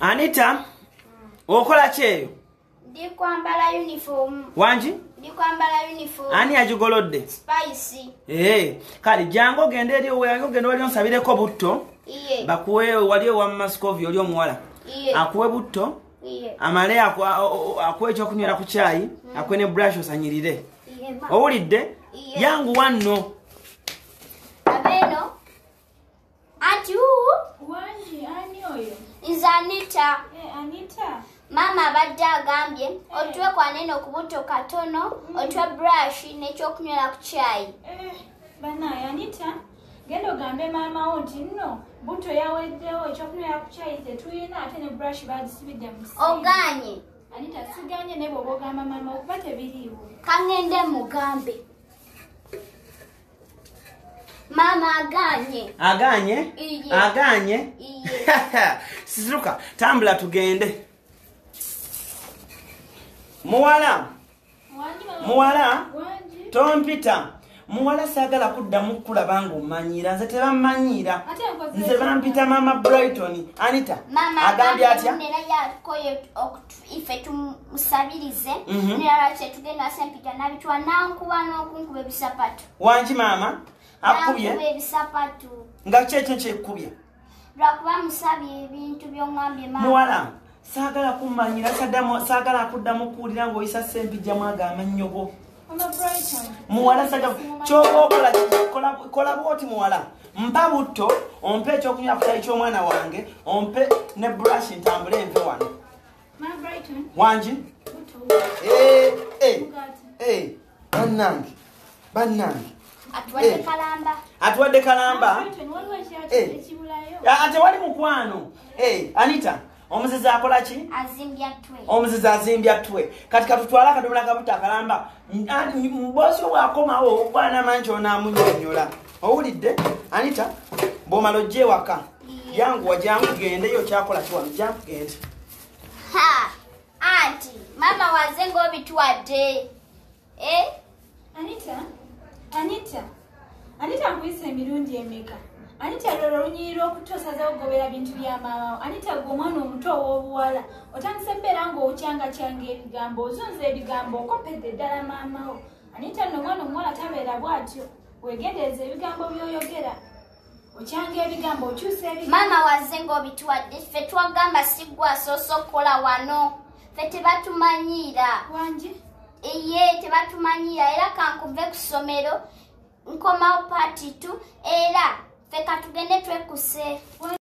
Anita, okola kyeyo? Ndi kwambala uniform. Wanji? Ndi kwambala uniform. Ani ajugolodde? Spicy. Kale jango gende eri oyango gende wali onsabireko butto. Iye. Bakuwe wali wa Mascovi oli omuwala. Iye. Akuwe butto. Iye. Amale akuwe ekyokunywera ku chai, akuwe ne brush osanyirire. Iye. Owulidde? Iye. Yangu wanno. Abeno. Anti who? Wanji ani oyo? Is Anita. Anita. Mama abadde agambye otwe kwanene okubuto katono otwe brush n'ekyokunywera ku chai. Banaye Anita, genda ogambe maama wo nti nno buto yaweddewo ekyokunywera ku chai tetuyina ate ne brush bagisibidde mu ssimu. Oganye. Anita siganye ne bw'oba ogamba maama okuba tebiriiwo. Kangende mugambe. Mama aganye. Aganye? Iye. Aganye? Iye. Siziruka, tambula tugende. Muwala. Wanji mama. Muwala. Wanji. Tompita. Muwala sagala kuddamu kulabanga omanyira nze tebamanyira. Nze bampita mama Brighton. Anita. Mama agambye atya? Nera yakoye ife tumusabirize. Nera tugenda sempita nabitwa nankuba n'okunkuba ebisapatu. Wanji mama? Akubye? Nankuba ebisapatu. Nga kyekyo kyekubye. Lwakuba musabye ebintu by'ongambye mama. Muwala. Sagala kumanyira sagala kuddamu kuwulira ng'oyisa sempijja mwagamba nnyobo. Mama Brighton. Muwala sagala kyoba kola bwoti muwala. Mpa butto, ompe ekyokunywa ku kyali ky'omwana wange, ompe ne brush ntambule enve wano. Mama Brighton. Wanji? Buto. Bannange. Atuwadde kalamba. Atuwadde kalamba? Brighton, waliwo ekibulayo. Ate wali mukwano. Anita, omuzizi akola ki? Azimbya ttwe. Omuzizi azimbya ttwe. Kati katutwala akadomola kabuta akalamba. Mbosi bw'akomawo okwana manchi onaamunyonyola. Owulidde? Anita, bw'omala ojja ewaka. Yanguwa jangu gendeyo kyakola kiwano. Jangu gende. Ha! Anti, mama waze ng'obituwadde. Anita nkuyisa emirundi emeka. Anita lolo olunyirira okutosaza okugobera bintu bya maama. Anita gwe omwana omuto ow'obuwala. Otandise mbeera ng'okyanga ebigambo, ozunza ebigambo okopedde ddala maama wo. Anita nno omwana omuwala tabeera bw'atyo. Weegendereza ebigambo by'oyogera. Okyanga ebigambo, okyusa ebigambo. Mama waze ng'obituwadde. Ffe twagamba si ggwe asoose okukola wano. Ffe tebatumanyiira. Wanji? Iye tebatumanyiira era kankuve ku ssomero nkomawo paati 2 era ffe katugende twekuse.